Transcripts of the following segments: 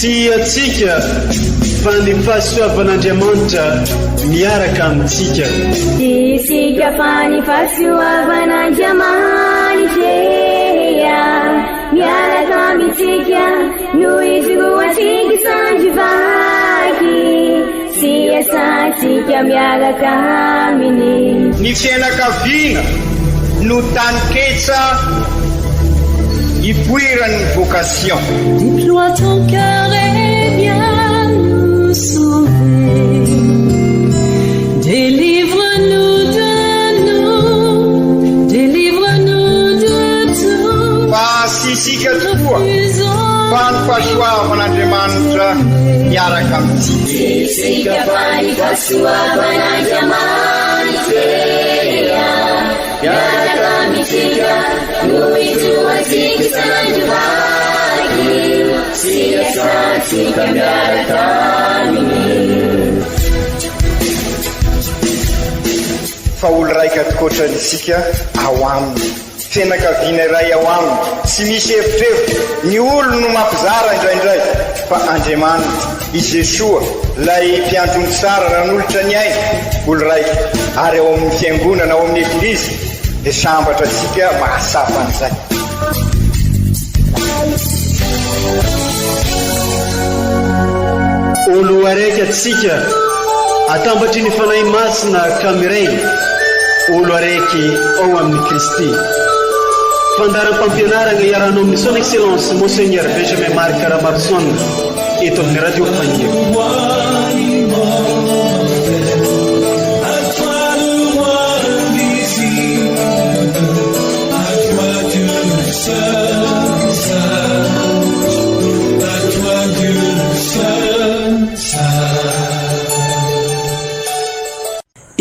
atsika fa ny fahasoavan'Andriamanitra miaraka amitsika. Isika fa ny fahasoavan'Andriamanitra miaraka amitsika noho izy roa tsika sandrivaky sy asantsika miaraka aminy. Ny fianakaviana no taniketsa ipoiran'ny vocation. Déploie ton cœur et viens nous sauver. Délivre-nous de nous, délivre-nous de tout. Fa sisika tokoa fa ny fahasoavan'Andriamanitra miaraka amitsika. Sisika fa ny fahasoavan'Andriamanitra miaraka amitsika noho izy roa tsika sandrivaky sy asantsika miaraka aminy. Fa olo raika atokotran'isika ao aminy, fianakaviana iray ao aminy, tsy misy efitrevitra. Ny olo no mampizara indraindray fa Andriamanitra i Jesoa lay mpiantony tsara ran'olotra ny aina, olo raika. Ary ao amin'ny fiangonana, ao amin'ny eglizy dia sambatra antsika mahasafa an'izay. Olo araiky atsika atambatry ny fanahy masina kamiray, olo araiky ao amin'ny Kristy. Fandaram-pampianarana iarana amin'ny son excellence Monseigneur Benjamin Marc Ramason eto amin'ny radio Fagnier.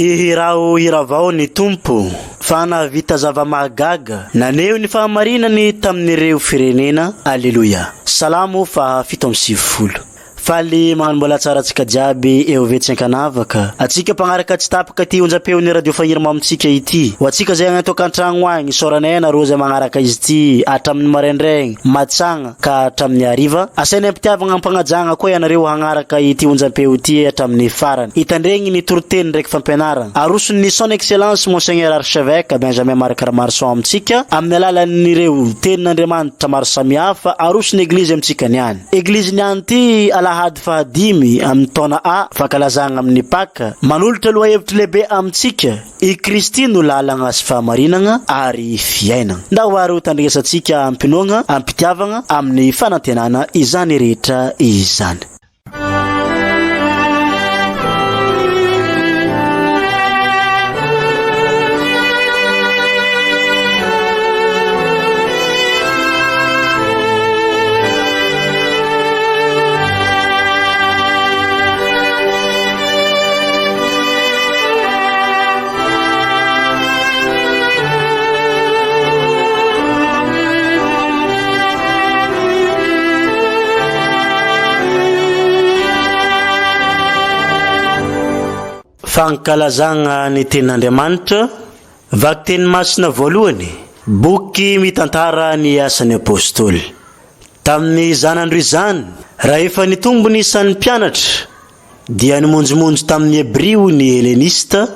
Ihirao iravao ny tompo fa navita zava-mahagaga naneo ny fahamarinany tamin'ireo firenena. Alleluia. Salamo fa 7:10. Faly manambola tsara atsika jiaby eo vetsenkanavaka atsika pagnaraka tsy tapaka ty onjam-peon'ny radio Fagnier mamitsika ity ho atsika zay agnato an-tragno agny soranena roza magnaraka izy ty atramin'ny maraindraigny matsagna ka atramin'ny hariva. Asainy ampitiavagna ampagnajagna koa ianareo hagnaraka ity onjam-peo ity atramin'ny farany hitandregny ny toroteny ndraiky fampianarana aroson'ny son excellence Monseigneur Archevêque Benjamin Marc Ramason amitsika amin'ny alalan'ireo tenin'Andriamanitra maro samihafa aroson'ny eglizy amitsika niany. Eglizy niany ty Ahady fahadimy amin'ny taona A fankalazagna amin'ny Paka manolotra loha hevitra lehibe amitsika i Kristy no lalagna sy fahamarinagna ary fiainagna. Ndahoary ho tandresatsika ampinoagna ampitiavagna amin'ny fanantenana izany rehetra izany. Fankalazagna ny tenin'Andriamanitra vaky teny masina voalohany boky mitantara ny asan'ny apôstôly. Tamin'ny zanandro izany raha efa nitombo ny isan'ny mpianatra dia nimonjimonjy tamin'ny Hebreo ny Helenista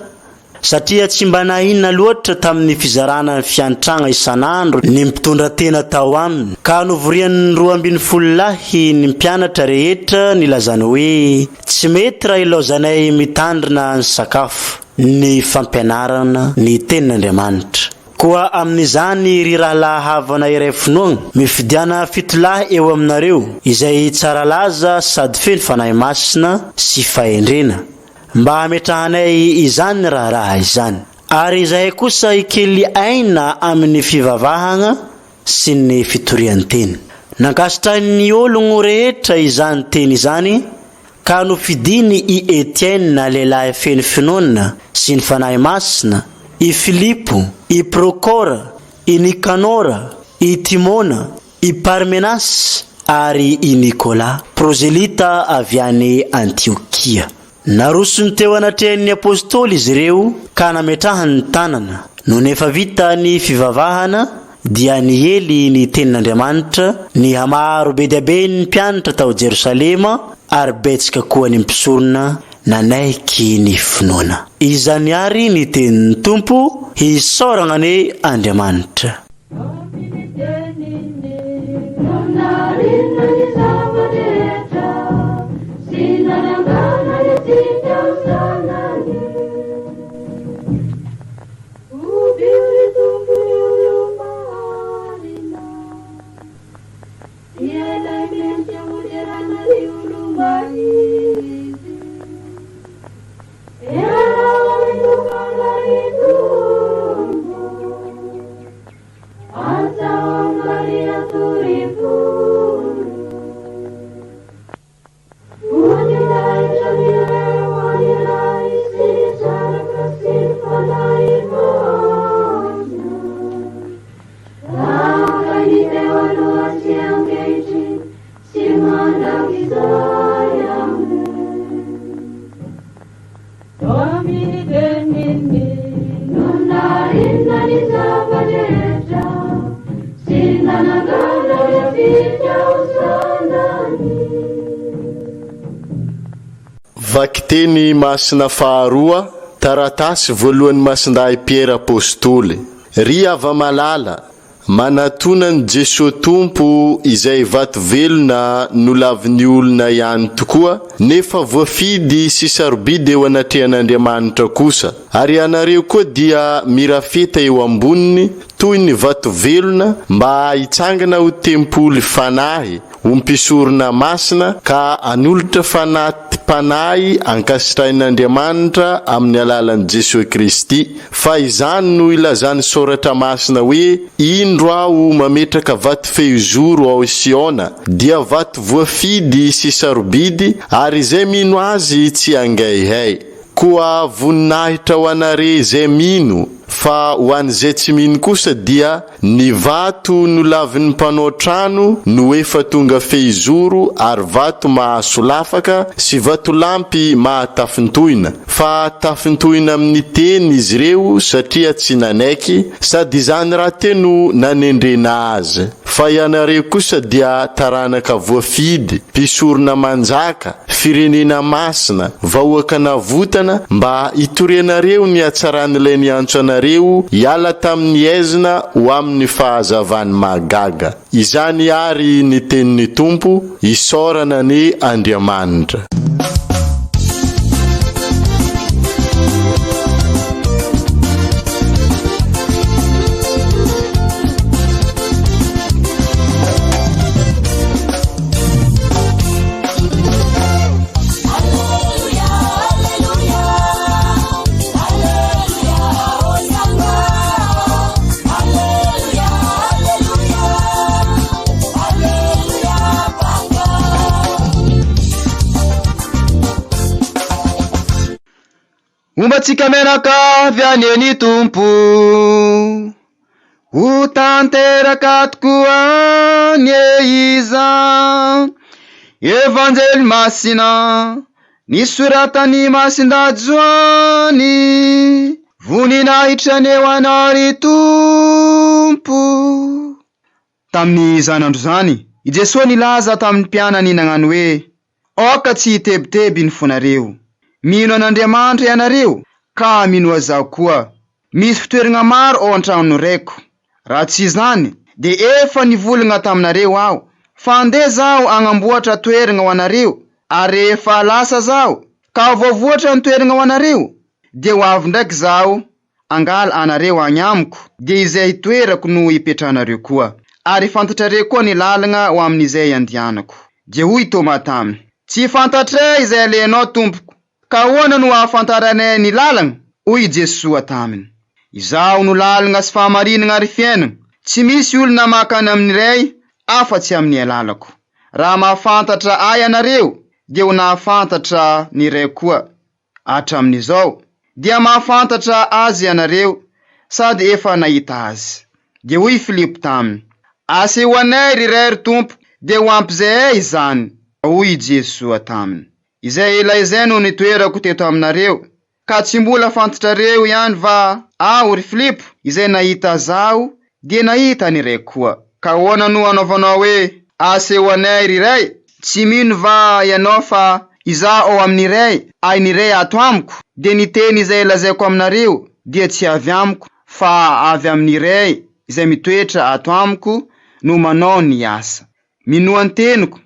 satria tsy mba nahinana loatra tamin'ny fizarana ny fiantragna isanandro ny mpitondra tena tao aminy ka novorian'ny 12 lahy ny mpianatra rehetra nilazany hoe tsy mety raha ilaozanay mitandrina ny sakafo ny fampianarana ny tenin'Andriamanitra. Koa amin'izany ry raha lahavana iray finoagna mifidiana 7 lahy eo aminareo izay tsara laza sady feno fanahy masina sy fahendrena mba hametrahanay izany raha izany. Ary izahay kosa ikely aina amin'ny fivavahagna sy ny fitorian-teny. Nankasitrahin'ny ologno rehetra izany teny izany ka nofidiny i Etienne lehilahy feno finoana sy ny fanahy masina, i Filipo, i Prokora, i Nikanora, i Timona, i Parmenas ary i Nikola, prozelita avy any Antiokia. Narosony teo anatrehan'ny apôstôly izy ireo ka nametrahany ny tanana. No nefa vita ny fivavahana dia niely ny tenin'Andriamanitra, ny hamaro be dia be ny mpianatra tao Jerosalema ary betsaka koa ny mpisorona nanaiky ny finoana. Izany ary ny tenin'ny Tompo, hisoragna ny Andriamanitra. Vakiteny masina faharoa, taratasy voalohany masindahy Pierre apôstôly. Ry ava-malala, manatonany Jesosy Tompo izay vato velona no lavin'ny olona ihany tokoa, nefa voafidy sy sarobidy eo anatrehan'Andriamanitra kosa. Ary anareo koa dia mirafeta eo amboniny toy ny vato velona mba hitsangana ho tempoly fanahy, ompisorona masina ka anolotra fanaty panahy ankasitrain'Andriamanitra amin'ny alalan'i Jesosy Kristy. Fa izany no ilazany soratra masina hoe, indro aho mametraka vato fehizoro ao Siona, dia vato voafidy sy sarobidy, ary izay mino azy tsy angaihay. Koa voninahitra ho anare zay mino, fa ho an'izay tsy mino kosa dia ny vato no lavin'ny mpanao trano no efa tonga fehizoro, ary vato mahasolafaka sy vato lampy mahatafintoina. Fa tafintoina amin'ny teny izy reo satria tsy nanaiky, sady izany raha teno nanendrena azy. Fa ianareo kosa dia taranaka voafidy, mpisorona manjaka, firenena masina, vahoaka navotana, mba hitorenareo ny hatsaran'ilay niantso anareo hiala tamin'ny aizina ho amin'ny fahazavany magaga. Izany ary ny tenin'ny Tompo, hisorana ny Andriamanitra. Ombatsika menakavy aneny Tompo, ho tanteraka tokoa ny iza evanjely masina nisoratany masindajoany, voninahitra ny eo anary Tompo. Tamin'ny zanandro zany, i Jesosy nilaza tamin'ny mpianany nagnano hoe, oka tsy hitebiteby ny fonareo. Mino an'Andriamanitra ianareo, ka mino azaho koa. Misy fitoeragna maro ao an-trano raiko. Raha tsy izany, de efa nivolagna taminareo aho, fa andeha zaho agnamboatra toeragna ho anareo, ary rehefa lasa zaho, ka voavoatra ny toeragna ho anareo, de ho avy ndraiky zaho, angala anareo agny amiko, de izay toerako no hipetrahanareo koa. Ary fantatrareo koa ny lalagna ho amin'izay andianako. De hoy Toma taminy, tsy fantatray izay alenao Tompoko, ka ahoana no ahafantaranay ny lalagna? Hoy Jesosy taminy, izaho no lalagna sy fahamarinagna ary fiainagna. Tsy misy olona makany amin'iray afa-tsy amin'ny lalako. Raha mahafantatra ahy anareo, dia ho nahafantatra ny ray koa. Hatramin'izao, dia mahafantatra azy anareo, sady efa nahita azy. Dia hoy Filipo taminy, aseho anay ry ray ry Tompo, dia ho ampizay izany. Hoy Jesosy taminy, izay ela izay no nitoerako teto aminareo, ka tsy mbola fantatrareo ihany va aho ry Filipo, izay nahita zaho, dia nahita ny iray koa. Ka hoana no anaovanao hoe aseho anay riray? Tsy mino va ianao fa iza ao amin'iray ay niray ato amiko? Dia ny teny izay lazaiko aminareo dia tsy avy amiko fa avy amin'iray izay mitoetra ato amiko no manao ny asa. Mino an-teniko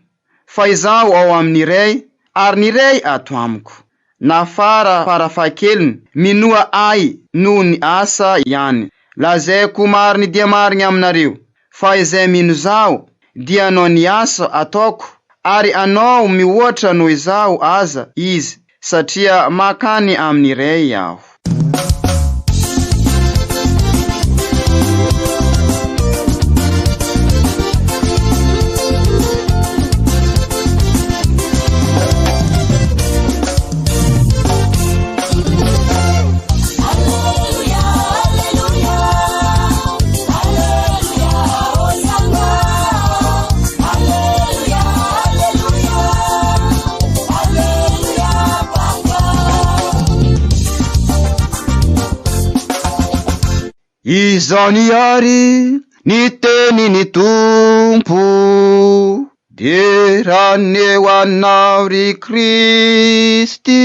fa izaho ao amin'iray ary niray ato amiko. Na farafahakeliny minoa ay no ny asa ihany. Lazaiko mariny dia mariny aminareo fa izay mino zao dia anao ny asa ataoko ary anao mihoatra noho izaho aza izy satria makany amin'iray aho. Izany ary ny teny ny Tompo, dia raneo anao ry Kristy.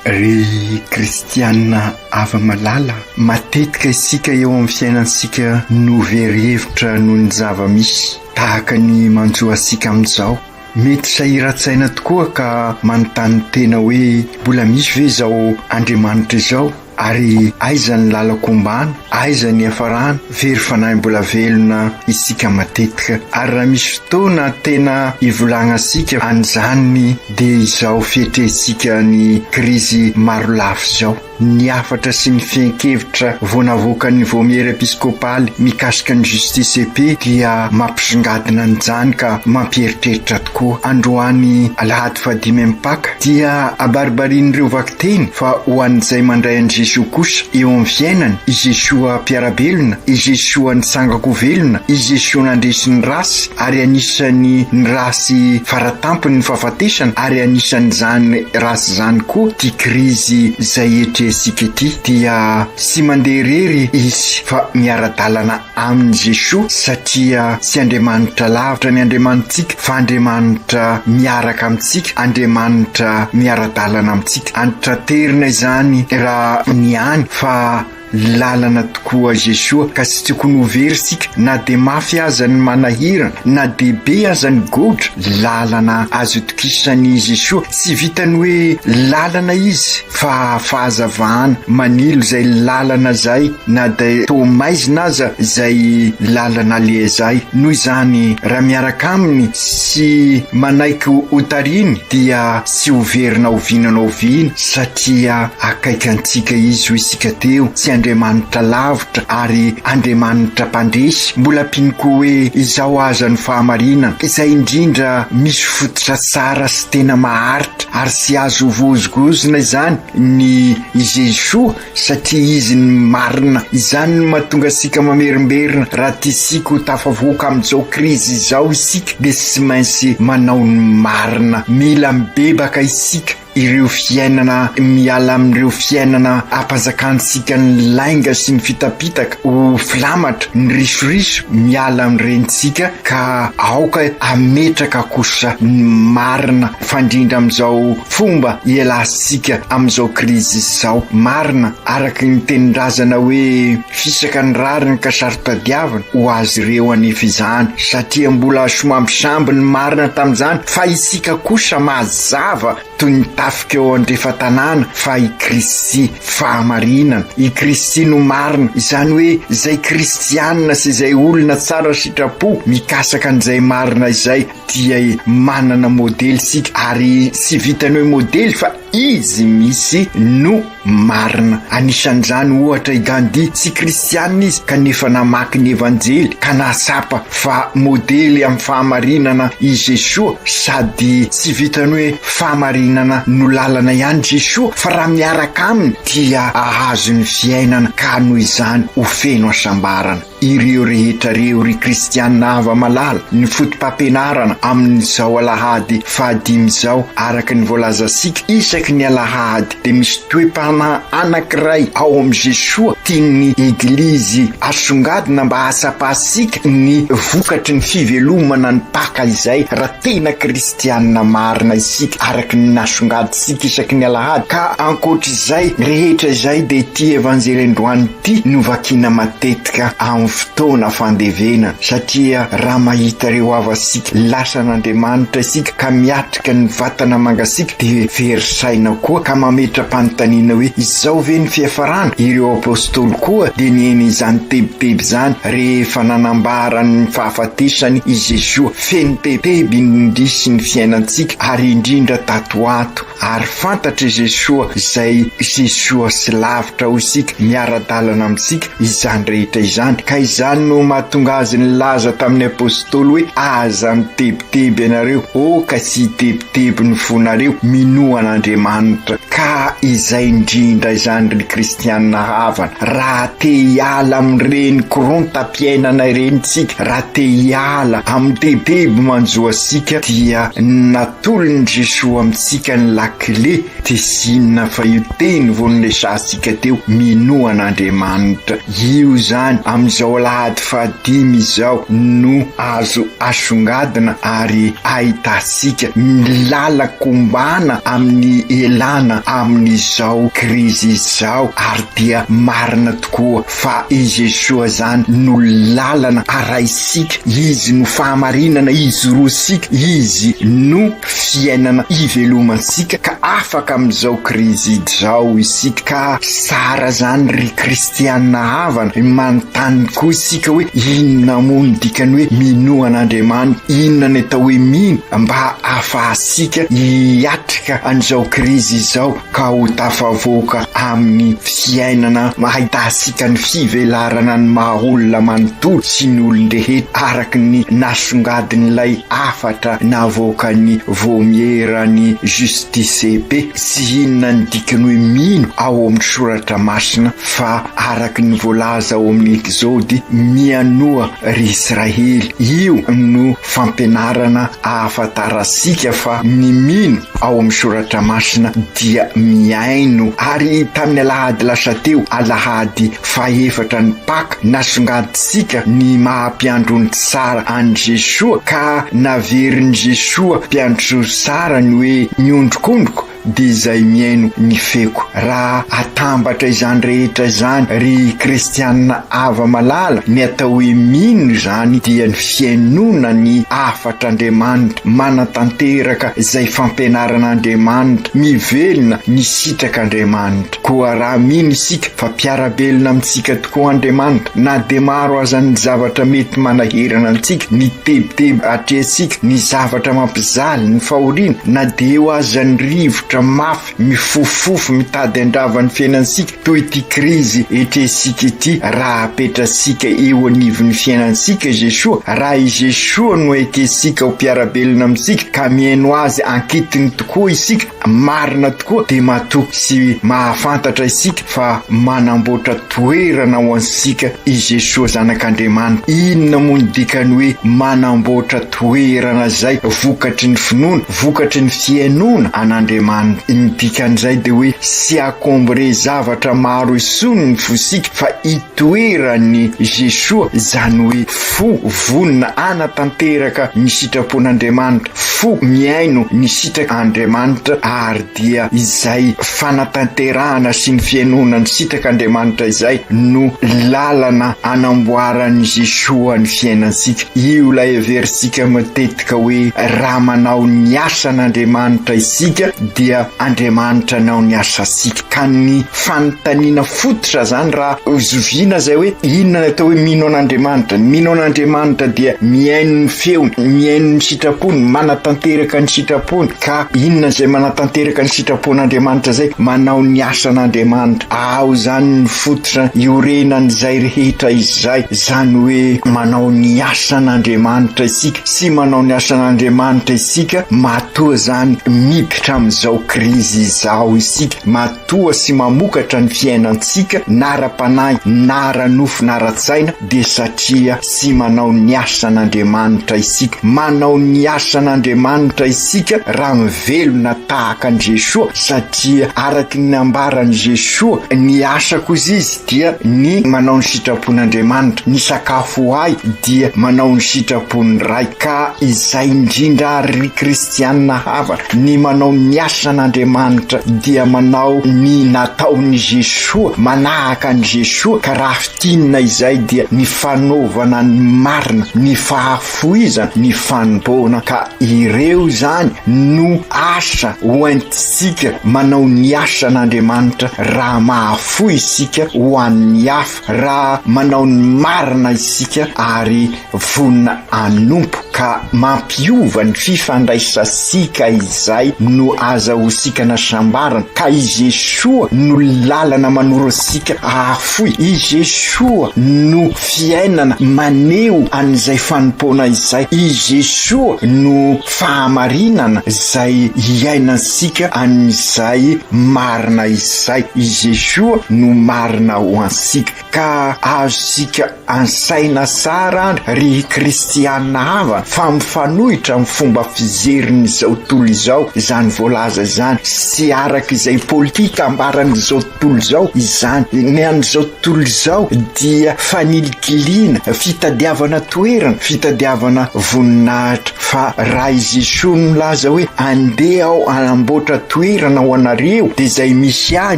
Ry kristianina ava-malala, matetika isika eo amin'ny fiainansika no very-hevitra noho ny zava-misy tahaka ny manjoasika amin'izao. Mety sahiran-tsaina tokoa ka manontany tena hoe mbola misy ve zao Andriamanitra izao? Ary aiza ny lalako ombany, aiza ny hafarana? Very fanahy mbola velona isika matetika. Ary raha misy fotoana tena ivolagnasika an'izany dia izao fihetresika ny krizy maro lafo izao. Ny afatra sy ny fiankevitra voanavoakan'ny vomiera episkopaly mikasika ny justice EP dia mampisongadina an'izany ka mampieritreritra tokoa. Androany alahady 15 Mpaka dia abaribarin'ireo vakiteny fa ho an'izay mandray an' Jesoa kosa eo amin'ny fiainany, i Jesoa mpiarabelona, i Jesoa nitsangako velona, i Jesoa nandresy ny rasy ary anisany ny rasy faratampony ny fahafatesana ary anisan'izany rasy zany koa ty krizy zay etresika ity. Dia sy mandeha rery izy fa miara-dalana amin'ny Jesoa satria sy Andriamanitra lavitra ny Andriamanitsika fa Andriamanitra miaraka amintsika, Andriamanitra miara-dalana amintsika. Antraterina izany raha niany fa lalana tokoa Jesoa ka sy tokony ho very sika na de mafy aza ny manahirana na de be aza ny godra. Lalana azo tokisany Jesoa sy vitany hoe lalana izy fa fahazavahana manilo zay lalana zay na de to maizina aza zay lalana le zay. Noho izany raha miaraka aminy sy manaiky hotariny dia sy hoverina hovinana hovina satria akaikantsika izy ho isika teo. Sy Andriamanitra lavitra ary Andriamanitra mpandresy. Mbola piniko hoe izao aza ny fahamarinana izay indrindra misy fototra tsara sy tena maharitra ary sy azo vozogozona izany ny Jesoa satria izy ny marina. Izany no mahatonga asika mamerimberina raha tisika ho tafavoaka amin'izao krizy izao isika dia sy maintsy manao ny marina. Mila mibebaka isika ireo fiainana miala amin'ireo fiainana ampanjakansika ny lainga sy ny fitapitaka ho filamatra ny risoriso miala amin'irensika ka aoka ametraka kosa ny marina fandrindra amin'izao fomba ialasika amin'izao krizy izao. Marina araka ny tenindrazana hoe fisaka ny rariny ka sarotadiavana ho azy ireo anefa izany satria mbola somampisamby ny marina tamin'izany fa isika kosa mazava toy ny tafika eo andrefa-tanàna fa i Kristy fahamarinana, i Kristy no marina. Izany hoe zay kristianina sy zay olona tsara sitrapo mikasaka an'izay marina izay dia manana modely sika ary sy vitany hoe modely fa izy misy no marina. Anisan'izany ohatra i Gandhi tsy kristianina izy kanefa namaky ny evanjely ka nasapa fa modely amin'ny fahamarinana i Jesoa, sady tsy vitany hoe fahamarinana no lalana ihany Jesoa fa raha miaraka aminy dia ahazo ny fiainana ka noho izany ho feno asambarana. Ireo rehetra reo ry kristianina ava malala ny fotom-pampianarana amin'izao alahady 15 zao araka ny voalazantsika isaky ny alahady dia misy toe-panahy anankiray ao amin'ny Jesoa tiany eglizy asongadina mba hasapasika ny vokatry ny fivelomana ny Paka izay raha tena kristianina marina isika araka ny nasongaditsika isaky ny alahady. Ka ankoatr'izay rehetra izay dia ity evanjely androany ity no vakiana matetika amin'ny fotoana fandevena, satria raha mahita reo avasika lasa n'Andriamanitra isika ka miatrika ny vatana mangasika dia verisaina koa ka mametra-panontaniana hoe izao ve ny fiafarana. Ireo apôstôly koa dia nieny izany tebiteby izany rehefa nanambara ny fahafatesany i Jesoa. Feno tebiteby nindrisy ny fiainantsika ary indrindra tatoato ary fantatra Jesoa izay Jesoa sy lavitra ho isika miara-dalana amintsika izany rehetra izany. Ka izany no mahatonga azy nilaza tamin'ny apôstôly hoe aza mitebiteby ianareo ka tsy tebiteby ny fonareo minoan'Andriamanitra. Ka izay indrindra izany ry kristianina havana raha te hiala amin'ireny korontam-piainana ireny tsika, raha te hiala amin'ny tebiteby manjoasika dia natolony Jesoa amintsika ny lakile dia zinona fa io teny vonolesansika teo minoan'Andriamanitra. Io zany amin'izao alahady 15 izao no azo asongadina ary ahitasika milala kombana amin'ny elana amin'izao krizy izao ary dia marina tokoa fa i Jesoa zany no lalana araisika, izy no fahamarinana, izy rosika, izy no fiainana ivelomansika ka afaka amin'izao krizy izao isika. Ka sara zany ry kristianina havana manontany koa isika hoe inona moa ny dikany hoe minoan'Andriamanitra, inona ny atao hoe mino mba ahafahasika hiatrika an'izao krizy izao ka ho tafavoaka amin'ny fiainana mahitasika ny fivelarana ny mahaolona manontolo sy ny olon-drehetra araka ny nasongadin'ilay afatra navoakany vomierany Justice be. Tsy inona ny dikany hoe mino ao amin'ny soratra masina fa araka ny voalaza ao amin'ny Exode mianoa ry Israely. Io no fampianarana ahafantarasika fa ny mino ao amin'ny soratra masina dia miaino. Ary tamin'ny alahady lasa teo alahady 14 ny Paka nasongaditsika ny mahampiandro ny tsara an Jesoa ka naverin'i Jesoa mpiandro tsara ny hoe miondrokondroko dia izay miaino ny feko. Raha atambatra izany rehetra izany ry kristianina ava malala ny atao hoe mino izany dia ny fiainona ny afatr'Andriamanitra manatanteraka izay fampianaran'Andriamanitra mivelona ny sitrak'Andriamanitra. Koa raha mino isika fa mpiarabelona amintsika tokoa Andriamanitra na dia maro aza ny zavatra mety manahirana antsika, ny tebiteby atrehantsika, ny zavatra mampizaly, ny fahoriana na dia eo aza ny rivotra mafy mifofofo mitady andravany fiainansika toy ity krizy etresika ity. Raha apetrasika eo anivon'ny fiainansika Jesoa, raha i Jesoa no ekesika ho mpiarabelona amintsika ka miaino azy ankitiny tokoa isika, marina tokoa dia matoky sy mahafantatra isika fa manamboatra toerana ho ansika i Jesoa zanak'Andriamanitra. Inona moa ny dikany hoe manamboatra toerana zay vokatry ny finoana, vokatry ny fiainona an'Andriamanitra. Ny dikan'izay dia hoe sy akombore zavatra maro isony ny fosika fa itoerany Jesoa zany hoe fo vonina anatanteraka ny sitrapon'Andriamanitra, fo miaino ny sitrak'Andriamanitra ary dia izay fanatanterahana sy ny fiainona ny sitrak'Andriamanitra izay no lalana anamboarany Jesoa ny fiainansika. Io lay eversika matetika hoe raha manao ny asan'Andriamanitra isika dia Andriamanitra nao ny asasika. Ka ny fanontaniana fototra zany raha zoviana zay hoe inona atao hoe mino an'Andriamanitra. Mino an'Andriamanitra dia miaino ny feony, miaino ny sitrapony, manatanteraka ny sitrapony ka inona zay manatanteraka ny sitrapon'Andriamanitra zay manao ny asan'Andriamanitra ao zany ny fototra iorenan'izay rehetra izay zany hoe manao ny asan'Andriamanitra isika sy manao ny asan'Andriamanitra isika matoa zany miditra amin'izao krizy izao isika matoa sy mamokatra ny fiainantsika nara-panahy nara-nofo nara-tsaina de satria sy manao ny asan'Andriamanitra isika manao ny asan'Andriamanitra isika raha mivelona tahaka an Jesoa satria araky ny ambaran Jesoa ny asa kozy izy dia ny manao ny sitrapon'Andriamanitra ny sakafo ay dia manao ny sitrapony ray ka izay indrindra ary kristianina hafa ny manao ny asan'Andriamanitra dia manao ny nataon'i Jesoa manahaka an Jesoa ka raha fitinina izay dia ny fanaovana ny marina ny fahafoizana ny fanomboana ka ireo zany no asa hoentisika manao ny asan'Andriamanitra raha mahafoy isika ho an'ny hafa raha manao ny marina isika ary vonina anompo ka mampiova ny fifandraisasika izay no azahosika nasambarana ka i Jesoa no lalana manoro asika ahafoy i Jesoa no fiainana maneho an'izay fanompona izay i Jesoa no fahamarinana zay iainansika an'izay marina izay i Jesoa no marina ho ansika ka azosika ansaina sara ry kristianina hava fa mifanohitra amin'ny fomba fizerin'izao tontolo izao zany voalaza zany sy araka izay politika ambaran'izao tontolo izao izany ny an'izao tontolo izao dia fanilikilina fitadiavana toerana fitadiavana voninahitra fa raha i Jesoa milaza hoe andeha ao anamboatra toerana ho anareo de zay misy ahy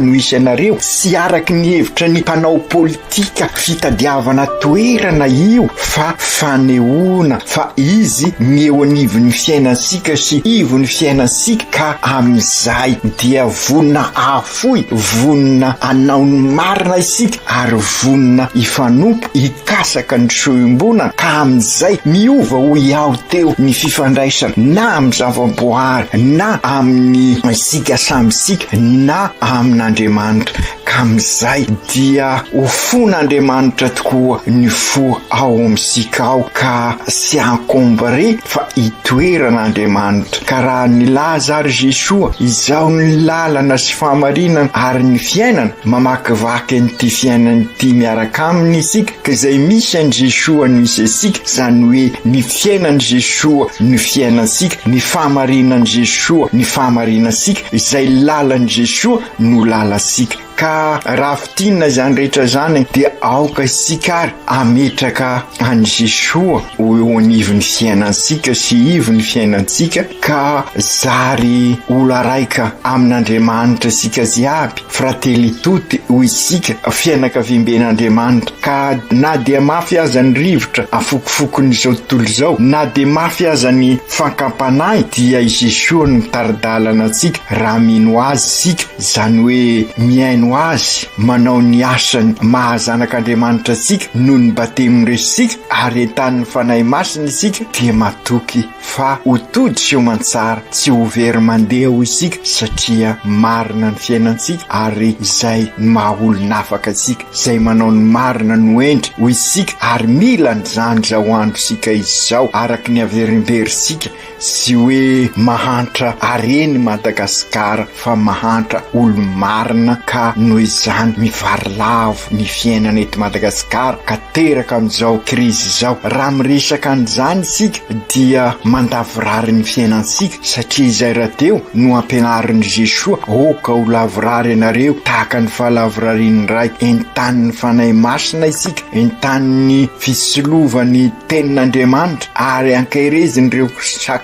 no isy anareo sy araky ny hevitra ny mpanao politika fitadiavana toerana io fa fanehoana fa izy meo anivon'ny fiainansika sy ivon'ny fiainansika ka am'izay dia vonina afoy vonina anao ny marina isika ary vonina ifanompo ikasaka ny soimbonana ka am'izay miova ho iaho teo ny fifandraisana na amin'ny zavaboary na amin'ny isika samysika na amin'Andriamanitra ka am'izay dia ho fon'Andriamanitra tokoa ny fo ao amsika ao ka sy ankombare fa itoeran'Andriamanitra ka raha nilaza ary Jesoa izao ny lalana sy fahamarinana ary ny fiainana mamakivaky an'ity fiainana ity miaraka aminy isika ka izay misy an Jesoa no misy asika zany hoe ny fiainan Jesoa ny fiainansika ny fahamarinan'i Jesoa ny fahamarianansika izay lalan Jesoa no lalasika ka raha fitinina zany rehetra zany dia aoka isika ary ametraka an Jesoa ho anivon'ny fiainansika sy ivon'ny fiainansika ka zary ola raika amin'Andriamanitra isika ziaby fratelli tutti ho isika fianakaviamben'Andriamanitra ka na dia mafy aza ny rivotra afokofokon'izao tontolo izao na dia mafy aza ny fankampanahy dia i Jesoa no mitaridalana antsika raha mino azy isika zany hoe miaino azy manao ny asany mahazanak'Andriamanitra isika noho ny batemo resika ary entan'ny fanahy masina isika dia matoky fa ho tody sy ho mantsara tsy ho very mandeha ho isika satria marina ny fiainansika ary izay mahaolona afaka isika izay manao ny marina no endry ho isika ary mila ny zany zao andro isika izao araky ny averimberisika sy hoe mahantra areny Madagasikara fa mahantra olo marina ka noho izany mivary lavo ny fiainana eto Madagasikara ka teraka amin'izao krizy izao raha miresaka an'izany isika dia mandavorary ny fiainansika satria izay raha teo no ampianarin'i Jesoa oka ho lavorary ianareo tahaka ny fahalavorariany ray entan'ny fanahy masina isika entan'ny fisolovany tenin'Andriamanitra ary ankairezindreo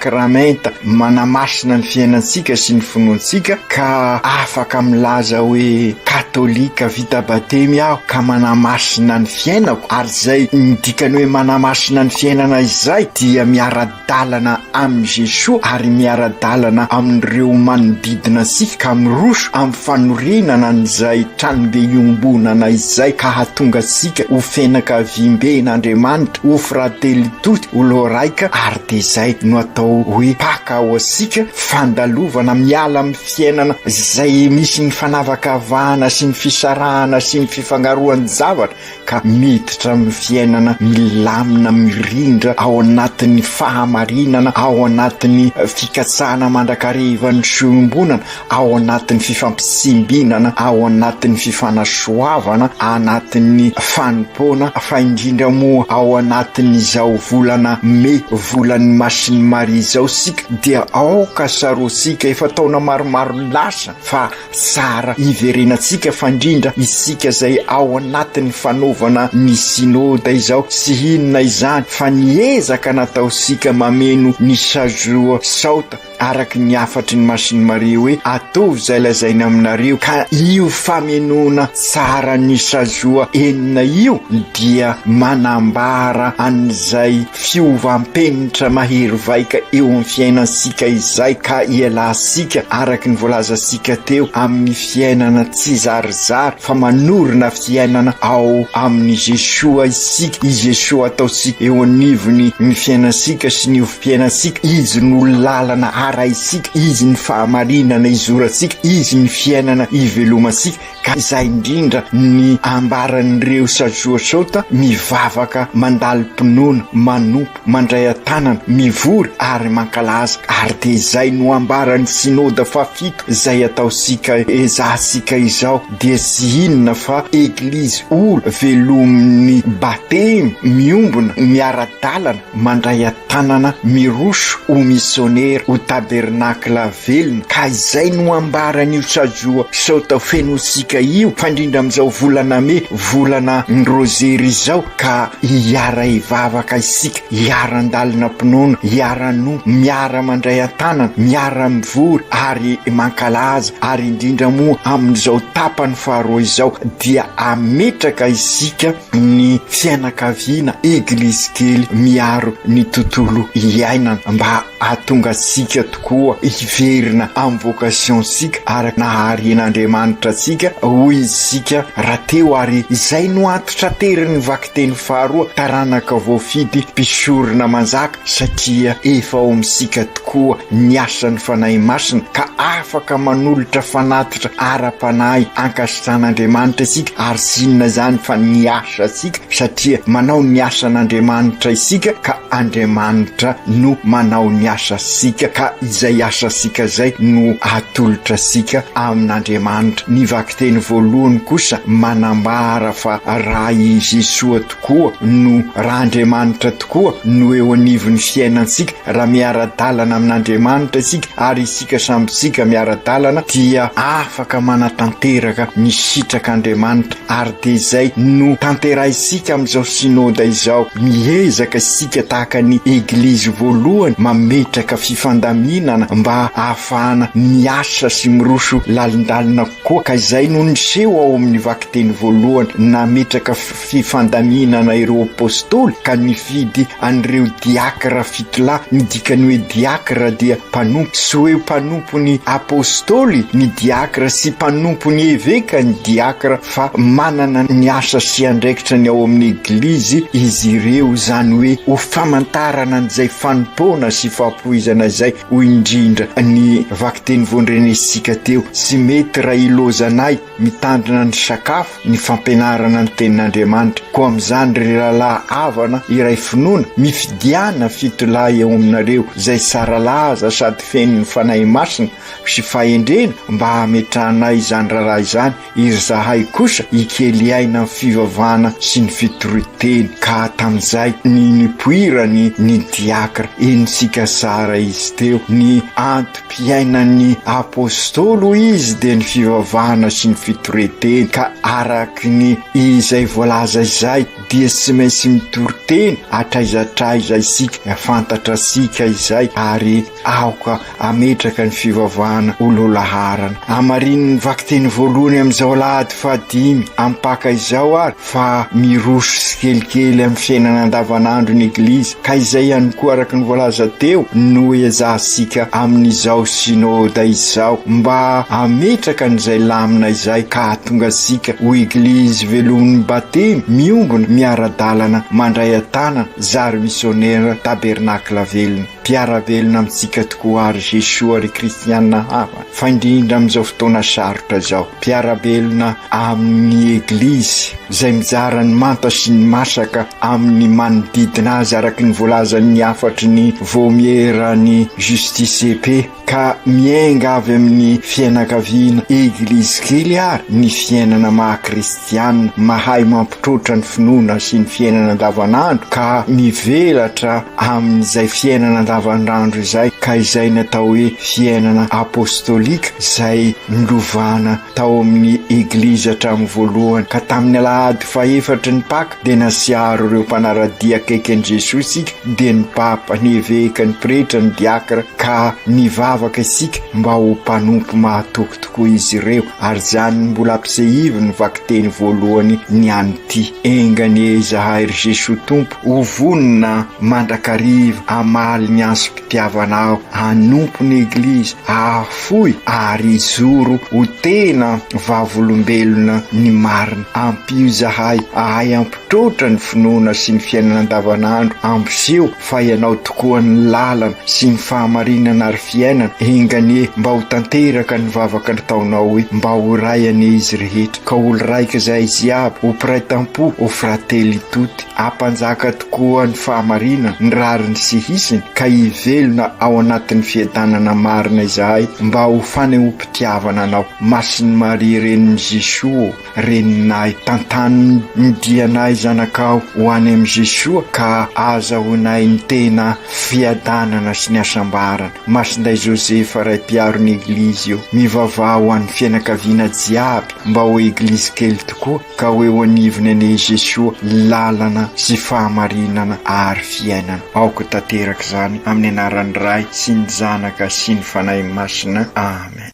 sakramenta manamasina ny fiainansika sy ny finoansika ka afaka milaza hoe katolika vita batemy aho ka manamasina ny fiainako ary zay midikany hoe manamasina ny fiainana izay dia miara-dalana amin'ny Jesosy ary miara-dalana amin'ireo manodidina sika ka miroso amin'ny fanorinana n'izay tranombe iombonana izay ka hahatonga sika ho fianakaviamben'Andriamanitra ho frately tuty ho loraika ary de zay no atao hoe paka ao asika fandalovana miala amin'ny fiainana izay misy ny fanavakavahana sy ny fisarahana sy ny fifangaroan'ny zavatra ka miditra amin'ny fiainana milamina mirindra ao anatin'ny fahamarinana ao anatin'ny fikatsahana mandrakarivan'ny fiombonana ao anatin'ny fifampisimbinana ao anatin'ny fifanasoavana anatin'ny fanompoana fa indrindra moa ao anatin'izao volana me volan'ny Masin'ny Maria zao sika dia aoka sarosika efa taona maromaro lasa fa tsara iverenatsika fa indrindra isika zay ao anatin'ny fanaovana ny sinôda izao sy hinona izany fa niezaka nataosika mameno ny sazoa saota araky ny afatry ny Masin'ny Maria hoe atovy zay lazaina aminareo ka io famenona tsara ny sazoa enina io dia manambara an'izay fiovam-penitra mahery vaika eo amin'ny fiainansika izay ka ialasika araky ny voalazasika teo amin'ny fiainana tsy zarizary fa manorina fiainana ao amin'ny Jesosy isika i Jesosy ataosika eo anivony ny fiainansika sy ny fiainansika izy no lalana ara isika izy ny fahamarinana izoratsika izy ny fiainana ivelomasika ka izay indrindra ny ambaran'ireo sazoa saota mivavaka mandalo mpinoana manompo mandray atanana mivory ary mankalaza ary de zay no ambaran'ny sinôda fafito zay ataosika ezasika izao dia sy inona fa eglizy olo velomin'ny batemy miombona miara-dalana mandray atanana miroso ho missionnaire ho tabernakla velona ka izay no ambaran'io sazoa saota fenosika io fandrindra amin'izao volana me volana ny rozery izao ka hiara ivavaka isika hiara andalina mpinoana hiara-no miara mandray atanana miara mivory ary mankalaza ary indrindra moa amin'izao tapany faharoa izao dia ametraka isika ny fianakaviana eglizy kely miaro ny tontolo iainana mba ahatonga sika tokoa hiverina amin'ny vocation sika araky naharian'Andriamanitra sika hoy isika raha teo ary izay no antitra teriny vakiteny faharoa taranaka voafidy mpisorona manjaka satria efa ao amin'isika tokoa ny asan'ny fanahy masina ka afaka manolotra fanatitra ara-panahy ankasitran'Andriamanitra isika ary sinona zany fa ny asa sika satria manao ny asan'Andriamanitra isika ka Andriamanitra no manao ny asa sika ka izay asa sika zay no atolotra sika amin'Andriamanitra ny vakiteny voalohany kosa manambara fa raha i Jesosy tokoa no raha Andriamanitra tokoa no eo anivon'ny fiainansika raha miara-dalana amin'Andriamanitra isika ary isika sambysika miara-dalana dia afaka manatanteraka ny sitrak'Andriamanitra ary de zay no tanterahisika amin'izao sinôda izao miezaka isika tahaka ny eglizy voalohany mametraka fifandaminana mba ahafahana miasa sy miroso lalindalina koa ka izay no niseho ao amin'ny vakiteny voalohany nametraka fifandaminana ireo apôstôly ka nifidy an'ireo diakra fitolahy midikany hoe diakra dia mpanompo sy hoe mpanompo ny apôstôly ny diakra sy mpanompo ny eveka ny diakra fa manana ny asa sy andraikitra ny ao amin'ny eglizy izy ireo zany hoe ho famantarana an'izay fanompona sy fampoizana izay ho indrindra ny vakiteny voandrenesika teo sy mety raha ilozanay mitandrina ny sakafo ny fampianarana ny tenin'Andriamanitra ko amin'izany reralahy avana iray finoana mifidiana fitolahy eo aminareo zay saralaza sady feno ny fanahy masina sy fahendrena mba hametrahanay izany raharaha izany iry zahay kosa ikely aina amin'ny fivavahana sy ny fitoriteny ka tamin'izay ny nipoirany ny diakra enisika sara izy teo ny antom-piainan'ny apôstôlo izy de ny fivavahana sy ny fitoreteny ka araky ny izay voalaza izay dia tsy maintsy mitoriteny atraizatraiza isika fantatra sika izay ary aoka ametraka ny fivavahana oloolaharana. Amarin'ny vakiteny voalohany amin'izao Alahady 5 ampaka izao ary fa miroso sy kelikely amin'ny fiainana andavanandro ny Eglizy, ka izay ihany koa araka ny voalaza teo no ezahsika amin'izao synôda izao mba ametraka n'izay lamina izay ka tonga sika ho Eglizy velomin'ny batemy miombona miara-dalana mandray an-tanana zary missionnaire tabernakla velona. Piaravelona amintsika tokoa ary Jesoa ary kristianina hafa fa indrindra amin'izao fotoana sarotra zao. Piaravelona amin'ny Eglizy izay mizara ny manta sy ny masaka amin'ny manodidina azy araky ny voalazan'ny afatry ny voamierany Justice EP, ka miainga avy amin'ny fianakaviana Eglizy kely ary ny fiainana maha-kristianina mahay mampitrotra ny finoana sy ny fiainana andavanandro, ka mivelatra amin'izay fiainana andavanandro izay, ka izay natao hoe fiainana apostolika izay nilovana tao amin'ny Eglizy hatramin'ny voalohany. Ka tamin'ny Alahady 4 ny Paka dia nasiaro ireo mpanaradia akaiky an'i Jesosy isika, dia ny papa, ny eveka, ny pretra, ny diakra, ka nivavaka isika mba ho mpanompo mahatoky tokoa izy ireo. Ary zany mbola ampisehivy ny vakiteny voalohany ny anyty: engany izahay ry Jesosy Tompo, ho vonona mandrakariva amaly ny azo mpitiavanao, hanompo ny Eglizy, ahafoy ary izoro ho tena vavolombelona ny marina. Ampio zahay ahay ampitrotra ny finoana sy ny fiainana andavanandro, ampiseho fa ianao tokoa ny lalana sy ny fahamarinana ary fiainana. Enganie mba ho tanteraka ny vavaka nataonao hoe mba ho ray ane izy rehetra, ka olo raika izay izy aby ho mpiray tampo ho frately tuty, ampanjaka tokoa ny fahamarinana, ny rariny sy hisiny, ka hivelona ao anatin'ny fiadanana marina izahay mba ho fanehoam-pitiavana anao. Masin'ny Maria renin'ny Jesoa, reninay, tantany ny dianay zanakao ho any amin'i Jesoa, ka azahonay ny tena fiadanana sy ny asambarana. Masinday Josefa ray mpiaro ny Eglizy io, mivavah ho an'ny fianakaviana jiaby mba ho Eglizy kely tokoa, ka hoe ho anivony ane Jesoa lalana sy fahamarinana ary fiainana. Aoko tanteraka zany amin'ny anaran'ny Ray sy ny Zanaka sy ny Fanahy Masina. Amen.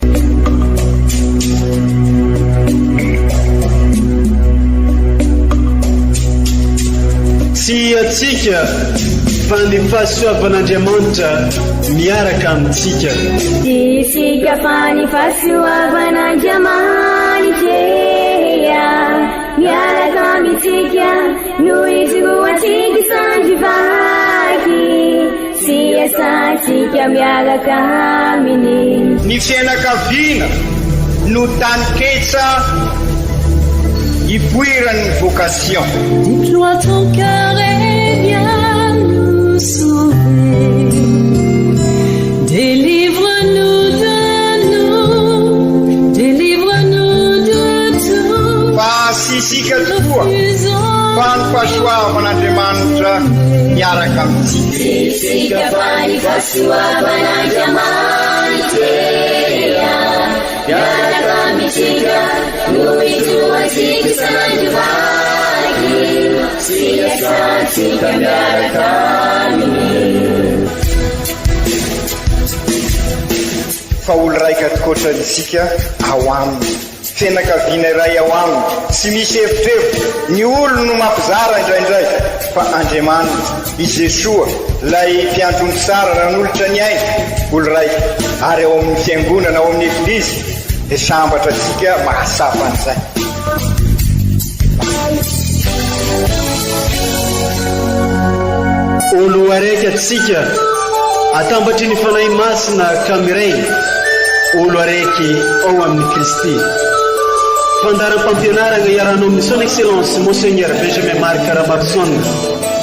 Tsy atsika fa ny fahasoavan'Andriamanitra miaraka amintsika. Isika fa ny fahasoavan'Andriamanitra miaraka amintsika, noho izy roantsika sandrivaky, sy asantsika miaraka aminy. Ny fianakaviana no taniketsa ipoiran'ny vocation. Déploie ton cœur et viens nous sauver. Délivre-nous de nous, délivre-nous de tout. Fa sisika tokoa fa ny fahasoavan'Andriamanitra miaraka amintsika. Sisika fa ny fahasoavan'Andriamanitra miaraka amintsika, noho izy roantsika sandrivaky, sy asantsika miaraka aminy. Fa olo raika atikoatran'isika ao aminy, fianakaviana iray ao aminy, tsy misy hevitrevitra. Ny olo no mampizara indraindray, fa Andriamanitra i Jesoa lay mpiandrony tsara raha n'olotra ny aina, olo raika ary ao amin'ny fiangonana, ao amin'ny Eglizy, dia sambatra antsika mahasapa an'izay. Olo araiky atsika atambatry ny fanahy masina kamiray, olo araiky ao amin'ny Kristy. Fandaram-pampianarana iaranao amin'ny son excellence Monseigneur Benjamin Marc Ramarzon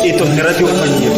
eto amin'ny radio Fania.